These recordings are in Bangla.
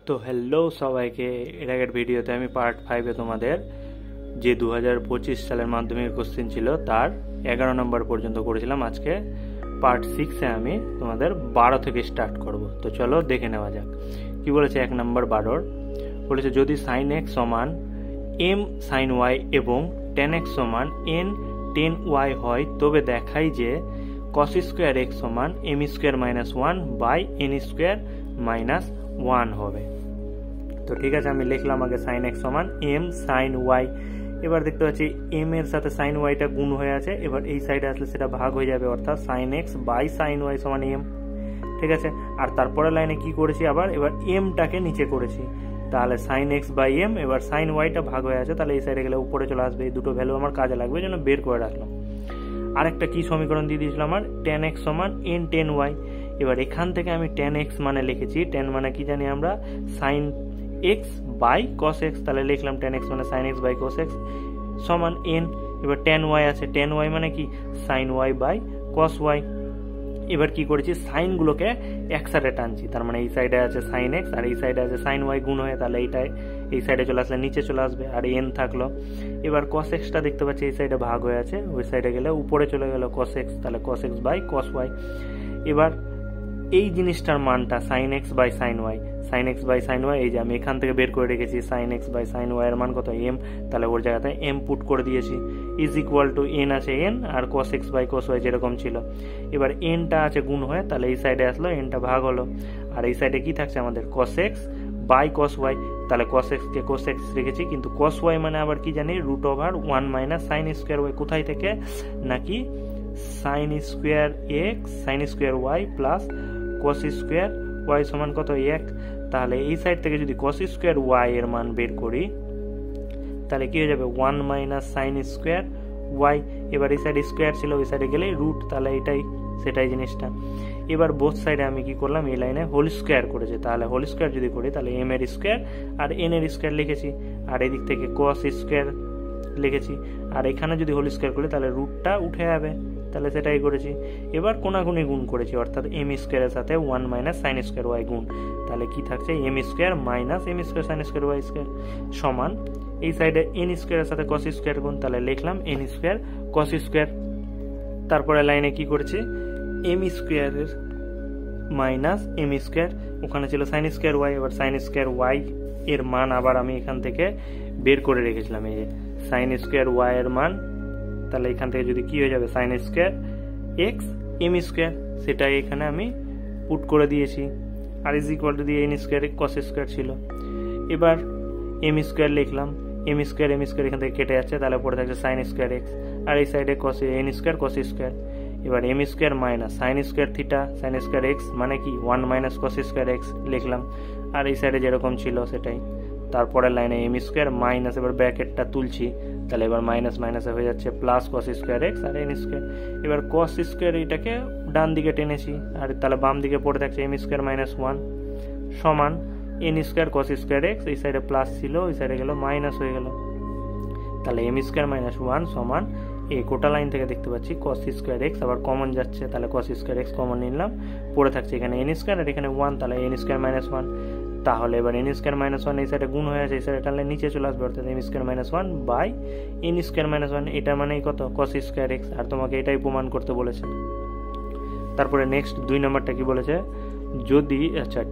তো হ্যালো সবাইকে, এর আগের ভিডিওতে আমি পার্ট 5-এ তোমাদের যে 2025 সালের মাধ্যমিকের কোশ্চেন ছিল তার 11 নম্বর পর্যন্ত করেছিলাম। আজকে পার্ট 6-এ আমি তোমাদের 12 থেকে স্টার্ট করব। তো চলো দেখে নেওয়া যাক কি বলেছে। 1 নম্বর 12 বলেছে, যদি sin x সমান m sin y এবং tan x সমান n tan y হয় তবে দেখাই যে cos স্কয়ার x সমান m square minus 1 by n square minus 1 হবে। তো ঠিক আছে, আমি লিখলাম আগে sin x সমান m sin y। এবার দেখতে পাচ্ছি m এর সাথে sin y টা গুণ হয়ে আছে, এবার এই সাইডে আসলে সেটা ভাগ হয়ে যাবে, অর্থাৎ sin x by sin y সমান m। ঠিক আছে, আর তারপরে লাইনে কি করেছি, আবার এবার m টাকে নিচে করেছি, তাহলে sin x বাই m। এবার sin y টা ভাগ হয়ে আছে, তাহলে এই সাইডে গেলে উপরে চলে আসবে। এই দুটো ভ্যালু আমার কাজে লাগবে, এই জন্য বের করে রাখলাম। আরেকটা কি সমীকরণ দিয়ে দিয়েছিলাম আমার, tan x সমান n tan y। এবার এখান থেকে আমি tan x মানে লিখেছি, tan মানে কি জানি আমরা, sin x by cos x, তাহলে লিখলাম tan x মানে sin x by cos x সমান n। এবার tan y আছে, tan y মানে কি sin y by cos y। এবার কি করেছি, সাইন গুলোকে একসাথে টানছি, তার মানে এই সাইডে আছে sin x আর এই সাইডে আছে sin y গুণ হয়ে, তাহলে এইটাই এই সাইডে চলে আসলে নিচে চলে আসবে, আর n থাকলো। এবার cos x টা দেখতে পাচ্ছি এই সাইডে ভাগ হয়ে আছে, ওই সাইডে গেলে উপরে চলে গেল cos x, তাহলে cos x by cos y। এবার এই জিনিসটার মানটা sin x by sin y, sin x by sin y, এই যে আমি এখান থেকে বের করে রেখেছি sin x by sin y এর মান কত m, তাহলে ওর জায়গাতে m পুট করে দিয়েছি, ইজ ইকুয়াল টু n আছে n আর cos x by cos y যেরকম ছিল। এবার n টা আছে গুণ হয়ে, তাহলে এই সাইডে আসলো, n টা ভাগ হলো, আর এই সাইডে কি থাকছে আমাদের cos x by cos y, তাহলে cos x কে cos x রেখেছি, কিন্তু cos y মানে আবার কি জানি, root over 1 minus sin square y। কোথায় থেকে, নাকি sin square x sin square y plus cos square y সমান কত 1। তাহলে এই সাইড থেকে যদি cos স্কয়ার y এর মান বের করি, তাহলে কি হয়ে যাবে 1 মাইনাস sin স্কয়ার y। এবার এই সাইড স্কয়ার ছিল, ওই সাইডে গেলে রুট, তাহলে এটাই সেটাই জিনিসটা। এবার বোথ সাইডে আমি কি করলাম, এই লাইনে হোল স্কয়ার করেছে, তাহলে হোল স্কয়ার যদি করি তাহলে m এর স্কয়ার আর n এর স্কয়ার লিখেছি, আর এদিক থেকে cos স্কয়ার লিখেছি, আর এখানে যদি হোল স্কয়ার করি তাহলে রুটটা উঠে যাবে, তাহলে সেটাই করেছি। এবার কোনাগুনি গুণ করেছি, অর্থাৎ m স্কয়ারের সাথে 1 মাইনাস sin স্কয়ার y গুণ, তাহলে কি থাকছে m square minus m square sin square y square সমান এই সাইডে n স্কয়ারের সাথে cos স্কয়ার গুণ, তাহলে লিখলাম n স্কয়ার cos স্কয়ার। তারপরে লাইনে কি করেছি, m স্কয়ারের মাইনাস m স্কয়ার, ওখানে ছিল sin স্কয়ার y, এবার sin স্কয়ার y এর মান আবার আমি এখান থেকে বের করে রেখেছিলাম, এই যে sin স্কয়ার y এর মান, তাহলে এখান থেকে যদি কি হয়ে যাবে sin square x m square, সেটাই এখানে আমি পুট করে দিয়েছি, আর ইজ ইকুয়াল টু দিয়ে n স্কয়ার cos স্কয়ার ছিল। এবার m স্কয়ার লিখলাম, m স্কয়ার এখান থেকে কেটে যাচ্ছে, তাহলে পড়ে থাকছে sin স্কয়ার x, আর এই সাইডে cos n square cos square. এবার m square minus sin square theta sin square x মানে কি 1 মাইনাস cos স্কয়ার x লিখলাম, আর এই সাইডে যেরকম ছিল সেটাই। তারপরে লাইনে m স্কয়ার মাইনাস, এবার ব্র্যাকেটটা তুলছি, তাহলে এবার মাইনাস মাইনাসে হয়ে যাচ্ছে প্লাস cos স্কয়ার x আর n স্কয়ার। এবার cos স্কয়ার এটাকে ডান দিকে টেনেছি, আর তাহলে বাম দিকে পড়ে থাকছে m স্কয়ার মাইনাস 1 সমান n square cos square x, এই সাইডে প্লাস ছিল, ওই সাইডে গেল মাইনাস হয়ে গেল, তাহলে m স্কয়ার মাইনাস 1 সমান এই গোটা লাইন থেকে দেখতে পাচ্ছি cos স্কয়ার x, আবার কমন যাচ্ছে, তাহলে cos স্কয়ার x কমন নিলাম, পড়ে থাকছে এখানে n স্কয়ার আর এখানে 1, তাহলে n স্কয়ার মাইনাস 1। তাহলে এবার n স্কয়ার মাইনাস 1 এই সাইডে গুণ হয়ে আছে, এই সাইডে টানলে নিচে চলে আসবে, অর্থাৎ m square minus 1 by n square minus 1, এটা মানে কত cos স্কয়ার x, আর তোমাকে এটাই প্রমাণ করতে বলেছে। তারপরে নেক্সট 2 নম্বরটা কি বলেছে, যদি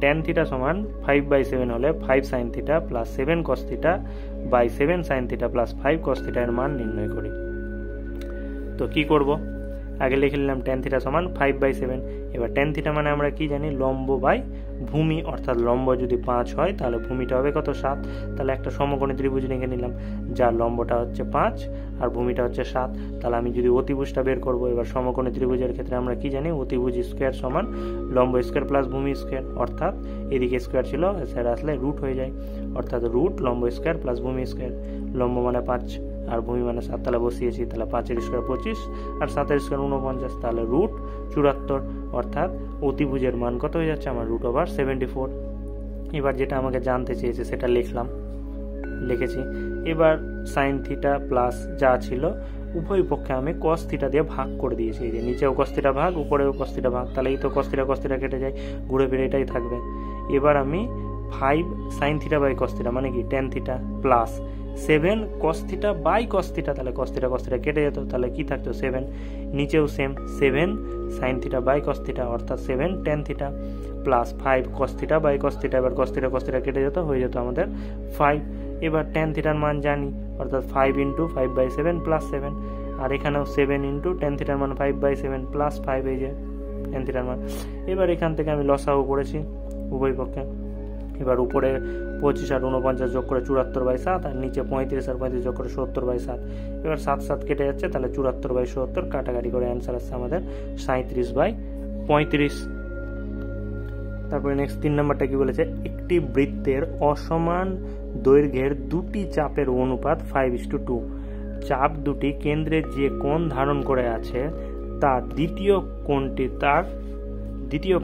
tan থিটা সমান 5/7 হলে 5 sin theta plus 7 cos theta by 7 sin theta plus 5 cos theta এর মান নির্ণয় করি। তো কি করব, আগে লিখে নিলাম tan থিটা সমান 5/7। এবার tan থিটা মানে আমরা কি জানি, লম্ব বাই ভূমি, অর্থাৎ লম্ব যদি 5 হয় তাহলে ভূমিটা হবে কত 7, তাহলে একটা সমকোণী ত্রিভুজ লিখে নিলাম, যার লম্বটা হচ্ছে 5 আর ভূমিটা হচ্ছে 7। তাহলে আমি যদি অতিভুজটা বের করব, এবার সমকোণী ত্রিভুজের ক্ষেত্রে আমরা কি জানি, অতিভুজ স্কয়ার সমান লম্ব স্কয়ার প্লাস ভূমি স্কয়ার, অর্থাৎ এদিকে স্কয়ার ছিল, সেটা আসলে রুট হয়ে যায়, অর্থাৎ রুট লম্ব স্কয়ার প্লাস ভূমি স্কয়ার। লম্ব মানে 5 আর ভূমি মানে 7, তাহলে বসিয়েছি, তাহলে 5 এর স্কয়ার 25 আর 7 এর স্কয়ার 49, তাহলে রুট 74, অর্থাৎ অতিভুজের মান কত হয়ে যাচ্ছে আমার, রুট ওভার 74। এবার যেটা আমাকে জানতে চেয়েছে সেটা লিখেছি। এবার সাইন থিটা প্লাস যা ছিল উভয় পক্ষে আমি cos থিটা দিয়ে ভাগ করে দিয়েছি, এই যে নিচেও cos থিটা ভাগ উপরেও cos থিটা ভাগ, তাহলে এই তো cos থিটা কেটে যায়, ঘুরে ফিরে এটাই থাকবে। এবার আমি 5 sine theta by cos theta মানে কি tan theta plus 7 cos theta by cos theta, তাহলে কস থিটা কেটে যেত, তাহলে কি থাকতো 7, নিচেও same 7 sine theta by cos theta অর্থাৎ 7 tan theta plus 5 cos theta by cos theta, এবার কস থিটা কেটে যেত, হয়ে যেত আমাদের 5। এবার টেন থিটার মান জানি অর্থাৎ 5 × 5/7 প্লাস 7, আর এখানেও 7 × টেন থিটার মান 5/7 প্লাস 5, এই যে টেন থিটার মান। এবার এখান থেকে আমি লসাগু করেছি উভয় পক্ষে। এবার উপরে 25 আর 49 যোগ করে 74/7, আর নিচে 35 আর 35 যোগ করে 70/7। এবার 7 কেটে যাচ্ছে, তাহলে 74/70 কাটাকাটি করে অ্যান্সার আসছে আমাদের 37/35। তারপরে নেক্সট 3 নম্বরটা কি বলেছে, একটি বৃত্তের অসমান দৈর্ঘ্যের দুটি চাপের অনুপাত 5:2। চাপ দুটি কেন্দ্রে যে কোণ ধারণ করে আছে তার দ্বিতীয়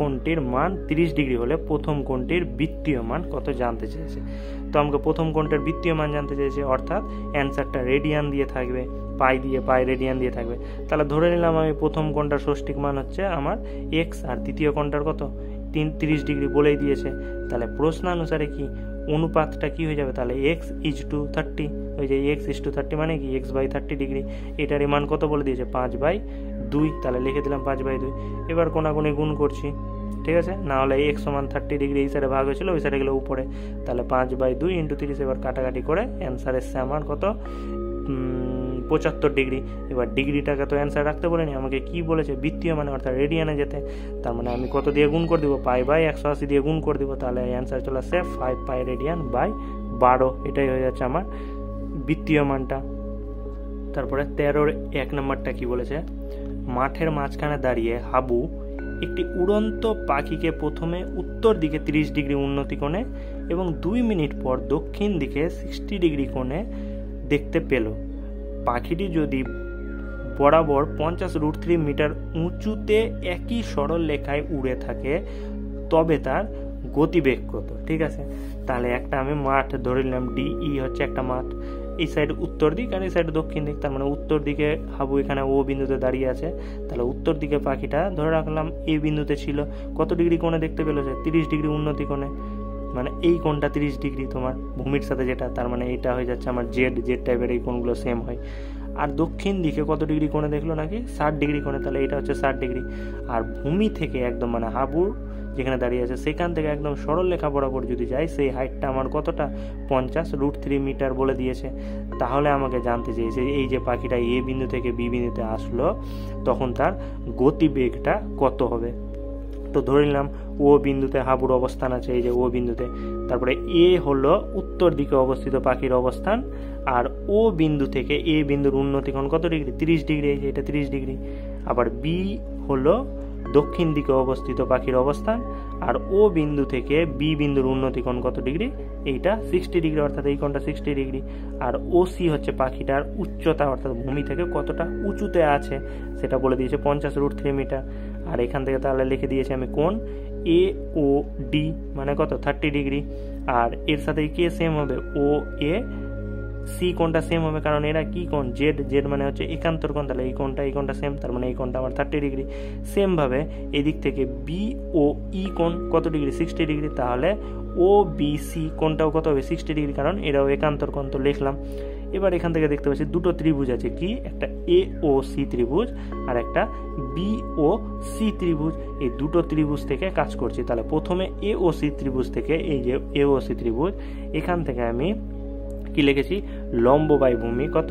কোণটির মান 30 ডিগ্রি হলে প্রথম কোণটির বৃত্তীয় মান কত জানতে চেয়েছে। তো আমাকে প্রথম কোণটার বৃত্তীয় মান জানতে চেয়েছে, অর্থাৎ অ্যান্সারটা রেডিয়ান দিয়ে থাকবে, পাই রেডিয়ান দিয়ে থাকবে। তাহলে ধরে নিলাম আমি প্রথম কোণটার ষষ্ঠিক মান হচ্ছে আমার এক্স, আর দ্বিতীয় কোণটার কত 30 ডিগ্রি বলেই দিয়েছে। তাহলে প্রশ্নানুসারে কি অনুপাতটা কি হয়ে যাবে, তাহলে x:30, ওই যে x:30 মানে কি x/30 ডিগ্রি, এটার মান কত বলে দিয়েছে 5/2, তাহলে লিখে দিলাম 5/2। এবার কোনাকুনি গুণ করছি, ঠিক আছে, না হলে x = 30 ডিগ্রি এই সাইডে ভাগ হয়েছিল ওই সাইডে গেলে উপরে, তাহলে 5/2 × 30। এবার কাটাকাটি করে অ্যান্সার এসছে আমার কত 75 ডিগ্রি। এবার ডিগ্রিটাকে তো অ্যান্সার রাখতে বলেনি, আমাকে কি বলেছে বৃত্তীয় মানে অর্থাৎ রেডিয়ানে যেতে, তার মানে আমি কত দিয়ে গুণ করে দিব π/180 দিয়ে গুণ করে দিব, তাহলে অ্যান্সার চলে আসছে 5 পাই রেডিয়ান বাই 12, এটাই হয়ে যাচ্ছে আমার বৃত্তীয় মানটা। তারপরে 13-র 1 নম্বরটা কি বলেছে, মাঠের মাঝখানে দাঁড়িয়ে হাবু একটি উড়ন্ত পাখিকে প্রথমে উত্তর দিকে 30 ডিগ্রি উন্নতি কোণে এবং 2 মিনিট পর দক্ষিণ দিকে 60 ডিগ্রি কোণে দেখতে পেল। পাখিটি যদি বরাবর 50√3 মিটার উঁচুতে একই সরল রেখায় উড়ে থাকে তবে তার গতিবেগ কত। ঠিক আছে, তাহলে একটা আমি মাঠ ধরে নিলাম, DE হচ্ছে একটা মাঠ, এই সাইড উত্তর দিক আর এই সাইড দক্ষিণ দিক, তার মানে উত্তর দিকে হাবু এখানে ও বিন্দুতে দাঁড়িয়ে আছে, তাহলে উত্তর দিকে পাখিটা ধরে রাখলাম এই বিন্দুতে ছিল, কত ডিগ্রি কোণে দেখতে পেল, 30 ডিগ্রি উন্নতি কোণে, মানে এই কোণটা 30 ডিগ্রি তোমার ভূমির সাথে যেটা, তার মানে এটা হয়ে যাচ্ছে আমার জেড টাইপের, এই কোণগুলো সেম হয়। আর দক্ষিণ দিকে কত ডিগ্রি কোণে দেখলো নাকি 60 ডিগ্রি কোণে, তাহলে এটা হচ্ছে 60 ডিগ্রি। আর ভূমি থেকে একদম মানে হাবুর যেখানে দাঁড়িয়ে আছে সেখান থেকে একদম সরল রেখা বরাবর যদি যাই সেই হাইটটা আমার কতটা 50√3 মিটার বলে দিয়েছে। তাহলে আমাকে জানতে চেয়েছে এই যে পাখিটা এ বিন্দু থেকে বি বিন্দুতে আসলো তখন তার গতিবেগটা কত হবে। তো ধরে নিলাম ও বিন্দুতে হাবুর অবস্থান আছে, এই যে ও বিন্দুতে, তারপরে এ হলো উত্তর দিকে অবস্থিত পাখির অবস্থান, আর ও বিন্দু থেকে এ বিন্দুর উন্নতি কোণ কত ডিগ্রি 30 ডিগ্রি, এই যে এটা 30 ডিগ্রি। আবার বি হলো দক্ষিণ দিকে অবস্থিত পাখির অবস্থান, আর ও বিন্দু থেকে বি বিন্দুর উন্নতি কোণ কত ডিগ্রি, এইটা 60 ডিগ্রি, অর্থাৎ এই কোণটা 60 ডিগ্রি। আর OC হচ্ছে পাখিটার উচ্চতা, অর্থাৎ ভূমি থেকে কতটা উঁচুতে আছে সেটা বলে দিয়েছে 50√3 মিটার। আর এখান থেকে তাহলে লিখে দিয়েছে আমি কোণ AOD মানে কত 30 ডিগ্রি। আর এর সাথে কে সেম হবে, OAC কোণটা সেম হবে, কারণ এরা কি কোণ জেড মানে হচ্ছে একান্তর কোণ, তাহলে এই কোণটা সেম, তার মানে এই কোণটা আমার 30 ডিগ্রি। সেম ভাবে এদিক থেকে BOE কোণ কত ডিগ্রি 60 ডিগ্রি, তাহলে OBC কোণটাও কত হবে 60 ডিগ্রি, কারণ এরাও একান্তর কোণ, তো লিখলাম। এবার এখান থেকে দেখতে পাচ্ছি দুটো ত্রিভুজ আছে, কি একটা AOC ত্রিভুজ আর একটা BOC ত্রিভুজ। এই দুটো ত্রিভুজ থেকে কাজ করছি। তাহলে প্রথমে AOC ত্রিভুজ থেকে, এই যে AOC ত্রিভুজ, এখান থেকে আমি কি লিখেছি লম্ব বাই ভূমি কত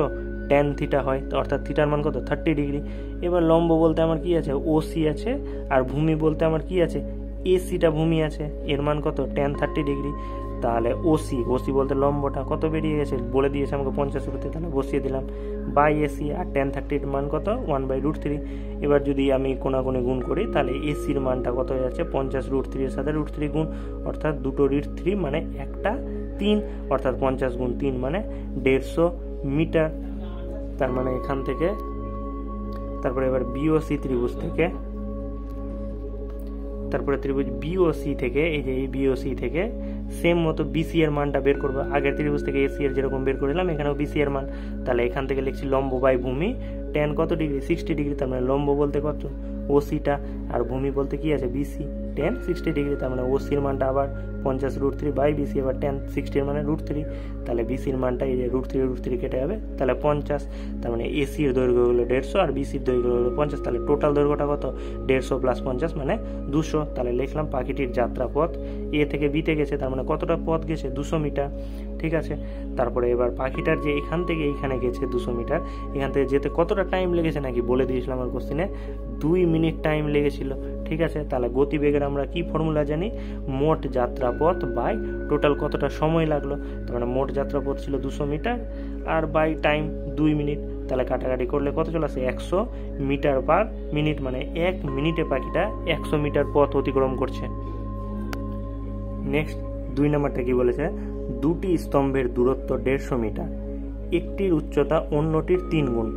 tan থিটা হয়, অর্থাৎ থিটার মান কত 30 ডিগ্রি। এবার লম্ব বলতে আমার কি আছে OC আছে, আর ভূমি বলতে আমার কি আছে ACটা ভূমি আছে, এর মান কত tan 30 ডিগ্রি। তাহলে OC বলতে লম্বটা কত বেরিয়ে গেছে বলে দিয়েছে আমাকে 50 তাহলে বসিয়ে দিলাম বাই AC, আর tan 30 এর মান কত 1/√3। এবার যদি আমি কোনাকুনি গুণ করি তাহলে AC এর মানটা কত হয়ে যাচ্ছে 50√3 এর সাথে √3 গুণ, অর্থাৎ দুটো √3 মানে একটা 3, অর্থাৎ 50 গুণ 3 মানে 150 মিটার। তার মানে এখান থেকে তারপরে এবার BOC ত্রিভুজ থেকে, তারপরে ত্রিভুজ BOC থেকে, এই যে এই BOC থেকে সেম মতো BC এর মানটা বের করবো, আগের ত্রিভুজ থেকে AC এর যেরকম বের করেছিলাম এখানেও BC এর মান। তাহলে এখান থেকে লিখছি লম্ব বাই ভূমি, tan কত ডিগ্রি 60 ডিগ্রি, তার মানে লম্ব বলতে কত ওসিটা, আর ভূমি বলতে কি আছে বিসি tan 60 ডিগ্রি, তার মানে ওসির মানটা আবার 50√3 বাই বিসি, এবার tan 60 মানে √3, তাহলে বিসির মানটা এই যে √3 কেটে যাবে, তাহলে 50, তার মানে এসির দৈর্ঘ্য হলো 150 আর বিসির দৈর্ঘ্য হলো 50, তাহলে টোটাল দৈর্ঘ্যটা কত 150 + 50 মানে 200। তাহলে লিখলাম পাখিটির যাত্রাপথ এ থেকে বিতে গেছে, তার মানে কতটা পথ গেছে 200 মিটার। ঠিক আছে, তারপরে এবার পাখিটার যে এখান থেকে এইখানে গেছে 200 মিটার, এখান থেকে যেতে কতটা টাইম লেগেছে নাকি বলে দিয়েছিলাম আমার কোশ্চেনে, 2 মিনিট টাইম লেগেছিল। ঠিক আছে, তাহলে গতিবেগের আমরা কি ফর্মুলা জানি, মোট যাত্রাপথ বাই টোটাল কতটা সময় লাগলো, তার মানে মোট যাত্রাপথ ছিল 200 মিটার আর বাই টাইম 2 মিনিট, তাহলে কাটাকাটি করলে কত চলে আসে 100 মিটার পার মিনিট, মানে 1 মিনিটে পাখিটা 100 মিটার পথ অতিক্রম করছে। নেক্সট 2 নম্বরটা কি বলেছে, দুটি স্তম্ভের দূরত্ব 150 মিটার, একটির উচ্চতা অন্যটির 3 গুণ,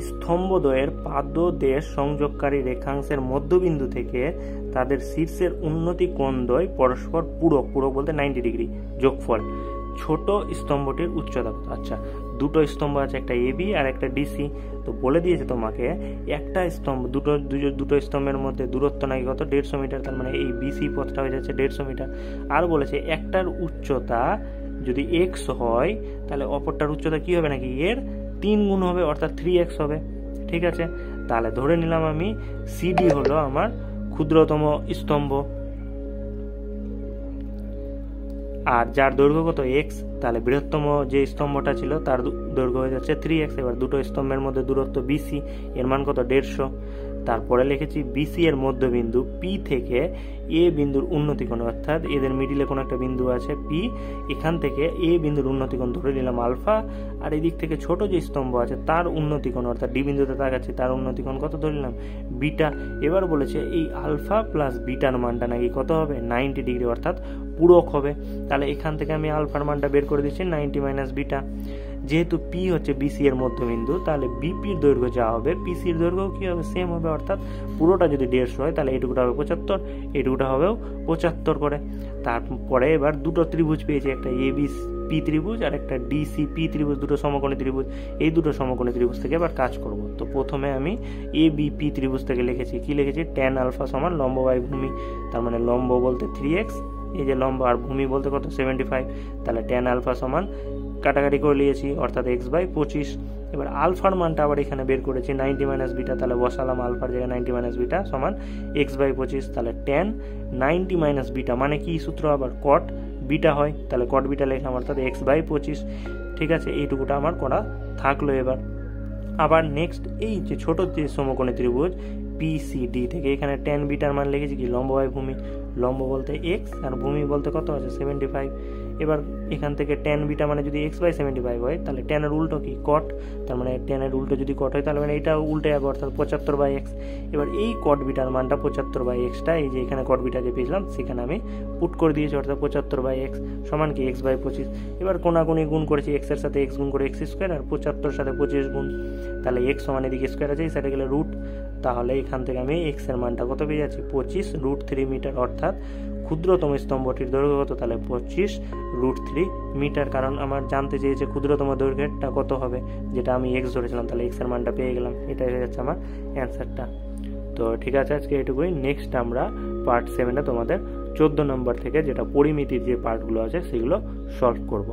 স্তম্ভদ্বয়ের পাদদেশ সংযোগকারী রেখাংশের মধ্যবিন্দু থেকে তাদের শীর্ষের উন্নতি কোণদ্বয় পরস্পর পূরক, পূরক বলতে 90 ডিগ্রি, যোগফল ছোট স্তম্ভটির উচ্চতা। আচ্ছা, দুটো স্তম্ভ আছে, একটা এবি আর একটা ডিসি, তো বলে দিয়েছে তোমাকে একটা স্তম্ভ দুটো স্তম্ভের মধ্যে দূরত্ব নাকি কত 150 মিটার, তার মানে এই বিসি পথটা হয়ে যাচ্ছে 150 মিটার। আর বলেছে একটার উচ্চতা যদি এক্স হয় তাহলে অপরটার উচ্চতা কি হবে নাকি এর 3 গুণ হবে, অর্থাৎ 3x হবে। ঠিক আছে, তাহলে ধরে নিলাম আমি সিডি হলো আমার ক্ষুদ্রতম স্তম্ভ, আর যার দৈর্ঘ্য কত এক্স, তাহলে বৃহত্তম যে স্তম্ভটা ছিল তার দৈর্ঘ্য হয়ে যাচ্ছে 3x। এবার দুটো স্তম্ভের মধ্যে দূরত্ব বিসি, এর মান কত 150। তারপরে লিখেছি বিসি এর মধ্যবিন্দু পি থেকে এ বিন্দুর উন্নতিকোণ, অর্থাৎ এদের মিডিলে কোনো একটা বিন্দু আছে পি, এখান থেকে এ বিন্দুর উন্নতিকোণ ধরে নিলাম আলফা, আর এদিক থেকে ছোট যে স্তম্ভ আছে তার উন্নতিকোণ, অর্থাৎ ডি বিন্দুতে তাকাচ্ছি তার উন্নতিকোণ কত ধরে নিলাম বিটা। এবার বলেছে এই আলফা প্লাস বিটার মানটা নাকি কত হবে 90 ডিগ্রি, অর্থাৎ পূরক হবে। তাহলে এখান থেকে আমি আলফার মানটা বের করে দিচ্ছি 90 - বিটা। যেহেতু পি হচ্ছে বিসি এর মধ্যবিন্দু, তাহলে বিপির দৈর্ঘ্য যা হবে পিসির দৈর্ঘ্য কি হবে সেম হবে, অর্থাৎ পুরোটা যদি 150 হয় তাহলে এইটুকুটা হবে 75, এইটুকুটা হবেও 75 করে। তারপরে এবার দুটো ত্রিভুজ পেয়েছি, একটা এবি পি ত্রিভুজ আর একটা ডিসি পি ত্রিভুজ, দুটো সমকোণী ত্রিভুজ। এই দুটো সমকোণী ত্রিভুজ থেকে এবার কাজ করব। তো প্রথমে আমি এ বি পি ত্রিভুজ থেকে লিখেছি, কি লিখেছি tan আলফা সমান লম্ব বাই ভূমি, তার মানে লম্ব বলতে 3x, এই যে লম্ব, আর ভূমি বলতে কত 75, তাহলে tan আলফা সমান কাটাকাটি করে নিয়েছি, অর্থাৎ x/25। এবার আলফার মানটা আবার এখানে বের করেছি 90 - বিটা, তাহলে বসালাম আলফার জায়গায় 90 - বিটা সমান x/25, তাহলে tan 90 - বিটা মানে কি সূত্র আবার cot বিটা হয়, তাহলে cot বিটা লিখলাম, অর্থাৎ x/25। ঠিক আছে, এইটুকুটা আমার করা থাকলো। এবার আবার নেক্সট এই যে ছোট যে সমকোণী ত্রিভুজ পিসিডি থেকে এখানে tan বিটার মান লিখেছি কি লম্ব বাই ভূমি, লম্ব বলতে x আর ভূমি বলতে কত আছে 75। এবার এখান থেকে tan বিটা মানে যদি x/75 হয় তাহলে tan এর উল্টো কি cot, তার মানে tan এর উল্টো যদি cot হয় তাহলে মানে এটা উল্টে যাবে, অর্থাৎ 75/x। এবার এই cot বিটার মানটা 75/xটা এই যে এখানে cot বিটা যে পেয়েছিলাম সেখানে আমি পুট করে দিয়েছি, অর্থাৎ 75/x সমান কি x/25। এবার কোনাকুনি গুণ করেছি, x এর সাথে x গুণ করে x² আর 75 সাথে 25 গুণ, তাহলে x সমান এদিকে স্কয়ার আছে এই সাইডে গেলে রুট, তাহলে এখান থেকে আমি x এর মানটা কত পেয়ে যাচ্ছি 25√3 মিটার, অর্থাৎ ক্ষুদ্রতম স্তম্ভটির দৈর্ঘ্য কত, তাহলে 25√3 মিটার। কারণ আমার জানতে চেয়েছে ক্ষুদ্রতম দৈর্ঘ্যটা কত হবে, যেটা আমি x ধরেছিলাম, তাহলে x এর মানটা পেয়ে গেলাম, এটাই হয়ে যাচ্ছে আমার অ্যান্সারটা। তো ঠিক আছে, আজকে এটুকুই। নেক্সট আমরা পার্ট 7-এ তোমাদের 14 নম্বর থেকে যেটা পরিমিতির যে পার্টগুলো আছে সেগুলো সলভ করব।